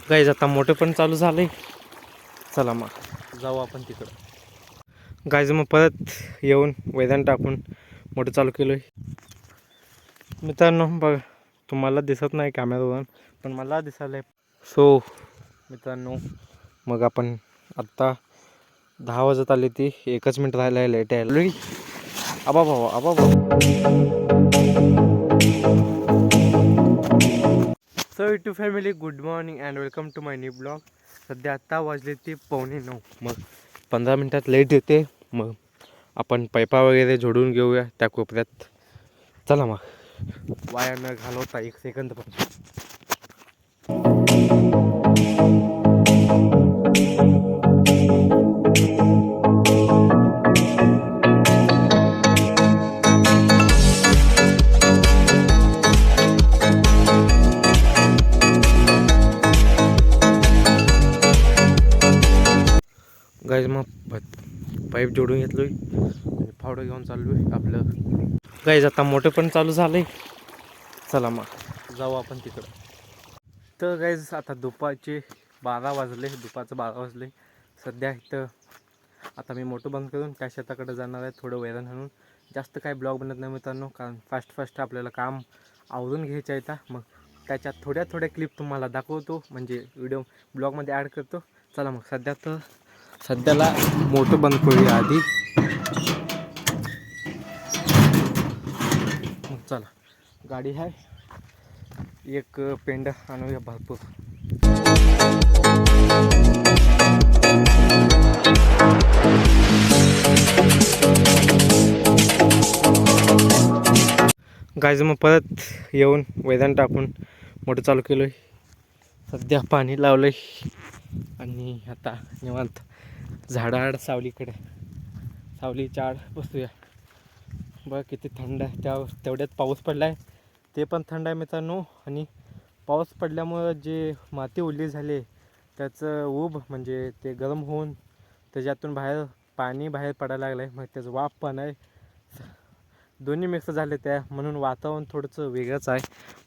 Guys आता मोठं पण चालू झालंय. चला मग जाऊ आपण तिकडं. गाईज मग परत येऊन मैदान टाकून मोठं चालू केलं आहे. मित्रांनो बघा, तुम्हाला दिसत नाही कॅमेरावरून पण मला दिसायला आहे. सो मित्रांनो मग आपण आत्ता 10 वाजत आली ती 1 मिनिट राहिला आहे लेट आहे. आबा भाऊ so YouTube family good morning and welcome to my new blog. सध्या आत्ता वाजले ते 8:45. मग 15 मिनटात लेट येते. मग आपण पाईपा वगैरे जोडून घेऊया त्या कोपऱ्यात. चला मग वाया न घालवता 1 सेकंद पण. गाईज मग पाईप जोडून घेतलोय आणि फावडं घेऊन चाललोय आपलं. गाईज आता मोठं पण चालू झालंय. चला मग जाऊ आपण तिकडं. तर गाईज आता दुपारचे 12 वाजले. दुपारचं 12 वाजले सध्या. इथं आता मी मोठं बंद करून त्या शेताकडे जाणार आहे थोडं वैरण आणून. जास्त काय ब्लॉग बनत नाही मित्रांनो, कारण फास्ट आपल्याला काम आवरून घ्यायचं आहे. मग त्याच्यात थोड्या क्लिप तुम्हाला दाखवतो, म्हणजे व्हिडिओ ब्लॉगमध्ये ॲड करतो. चला मग सध्याला मोठं बंद करूया आधी. मग चला गाडी आहे, एक पेंड आणूया भरपूर. गाईज मग परत येऊन वैरण टाकून मोठं चालू केलं आहे. सध्या पाणी लावलं आहे आणि आता निवांत झाडाआड सावलीच्या आड बसूया. बघा किती थंड आहे. तेवढ्यात पाऊस पडला आहे, ते पण थंड आहे मित्रांनो. आणि पाऊस पडल्यामुळं जे माती ओली झाली त्याचं ऊब म्हणजे ते गरम होऊन त्याच्यातून पाणी बाहेर पडायला लागलं आहे. मग त्याचं वाफ पण आहे, दोन्ही मिक्स झाले त्या, म्हणून वातावरण थोडंसं वेगळंच आहे.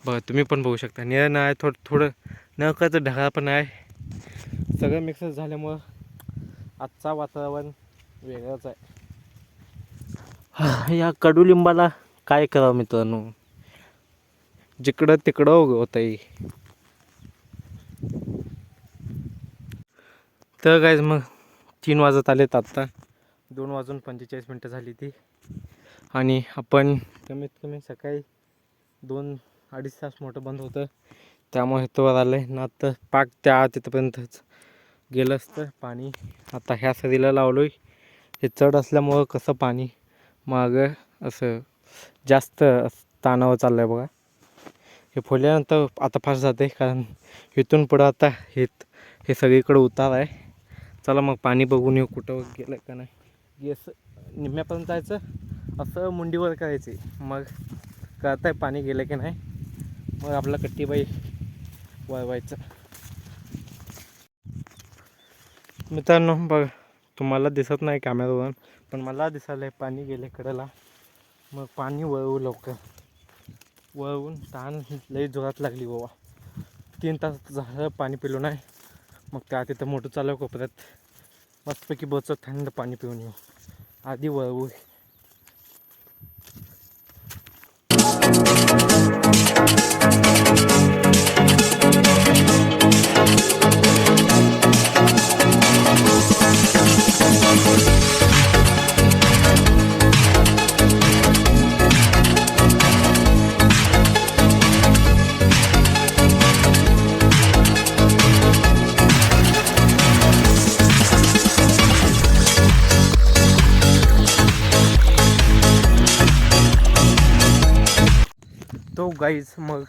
बघा तुम्ही पण बघू शकता. निळं आहे, थोडं नकळतं ढगाळ पण आहे. सगळं मिक्स झाल्यामुळं आजचा वातावरण वेगळंच आहे. या कडुलिंबाला काय करावं मित्रांनो, जिकडं तिकडं होत आहे. तर गाईज मग 3 वाजत आलेत. आत्ता 2:45 झाली ती. आणि आपण कमीत कमी सकाळी 2-2.5 तास मोठं बंद होतं, त्यामुळे इथं आलं आहे ना. तर पाक तिथपर्यंतच गेलं असतं पाणी. आता ह्या सरीला लावलो आहे. हे चढ असल्यामुळं कसं पाणी मागं असं जास्त ताणावर चाललं आहे बघा. हे फोडल्यानंतर आता फास्ट जाते, कारण इथून पुढं आता हे सगळीकडं उतार आहे. चला मग पाणी बघून येऊ कुठं गेलं का नाही. गेस निम्म्यापर्यंत जायचं, असं मुंडीवर करायचे, मग कळत आहे पाणी गेलं की नाही. मग आपला कट्टीबाई वळवायचं. मित्रांनो बघा, तुम्हाला दिसत नाही कॅमेरावरून पण मला दिसायला आहे पाणी गेले कडेला. मग पाणी वळवू लवकर. वळवून तहान लई जोरात लागली बाबा. 3 तास झालं पाणी पिलो नाही. मग तिथं मोठं चालू कोपऱ्यात मस्तपैकी बसत थंड पाणी पिऊन येऊ. आधी वळवू. तो गाईज मग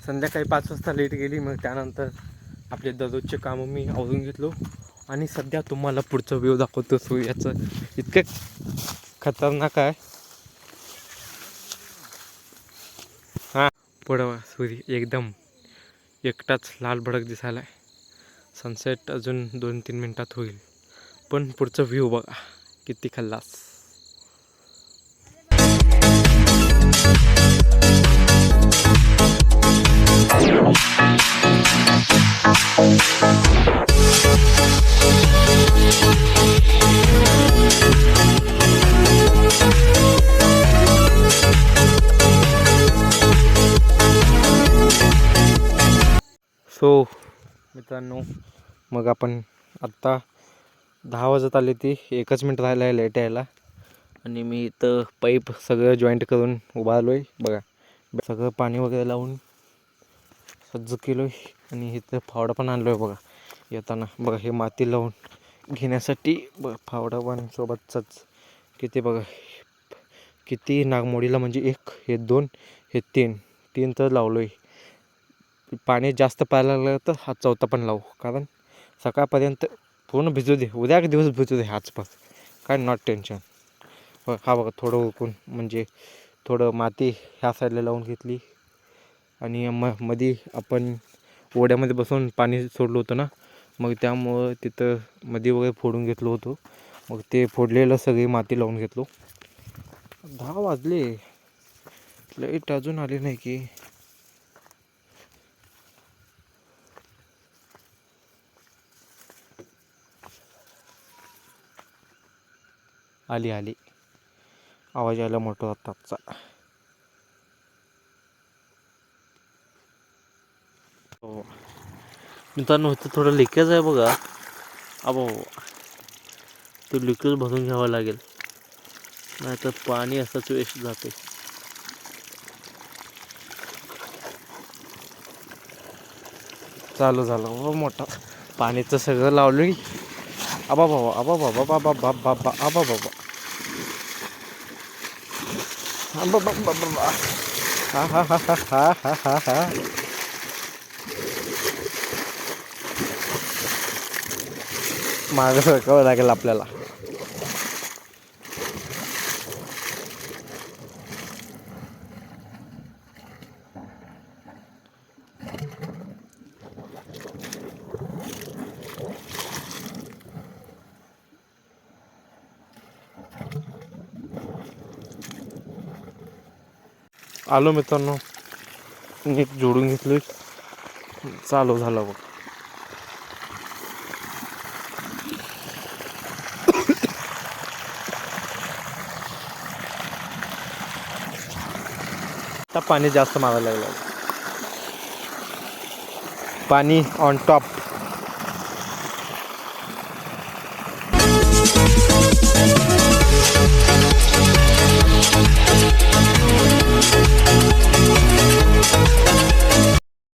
संध्याकाळी 5 वाजता लेट गेली. मग त्यानंतर आपले दररोजचे कामं मी आवरून घेतलो आणि सध्या तुम्हाला पुढचं व्ह्यू दाखवतो सूर्याचं. इतकं खतरनाक आहे. हां पुढं सूर्य एकदम एकटाच लाल भडक दिसायला आहे. सनसेट अजून 2-3 मिनटात होईल, पण पुढचं व्ह्यू बघा किती खल्लास. सो मित्रांनो, मग आपण आत्ता 10 वाजत आले, ती 1च मिनिट राहिलं आहे लेट यायला. आणि मी इथं पाईप सगळं जॉईंट करून उभा आलो आहे. बघा सगळं पाणी वगैरे लावून सज्ज केलो आहे. आणि इथं फावडा पण आणलो आहे बघा येताना. बघा हे माती लावून घेण्यासाठी बघा फावडा पण सोबतच. किती बघा किती नागमोडीला, म्हणजे 1 हे 2 हे 3 तर लावलो आहे. पाणी जास्त पाहायला लागलं तर हा 4था पण लावू, कारण सकाळपर्यंत पूर्ण भिजू दे, उद्या एक दिवस भिजू दे आसपास, काय नॉट टेन्शन. हा बघा थोडं उकून, म्हणजे थोडं माती ह्या साईडला लावून घेतली. आणि मध्ये आपण ओढ्यामध्ये बसून पाणी सोडलं होतं ना, मग त्यामुळं तिथं मध्ये वगैरे फोडून घेतलं होतं. मग ते फोडलेलं सगळी माती लावून घेतलो. 10 वाजले, लाईट अजून आली नाही की. आली आवाज यायला मोठा होता आजचा. हो मित्रांनो, इथं थोडं लिकेज आहे बघा. अबो ते लिकेज भरून घ्यावं लागेल, नाही तर पाणी असंच वेस्ट जाते. चालू झालं हो मोठा, पाणीचं सगळं लावलं. आबा बाबा आबा बाबा बाबा बाबा बाबा आबा बाबा आबा बाबा बाबा हा हा हा हा हा हा हा हा. मागं सरकावं लागेल आपल्याला. आलो मित्रांनो, नीट जोडून घेतलं, चालू झालं बघ. आता पाणी जास्त मारायला लागलं, पाणी ऑन टॉप.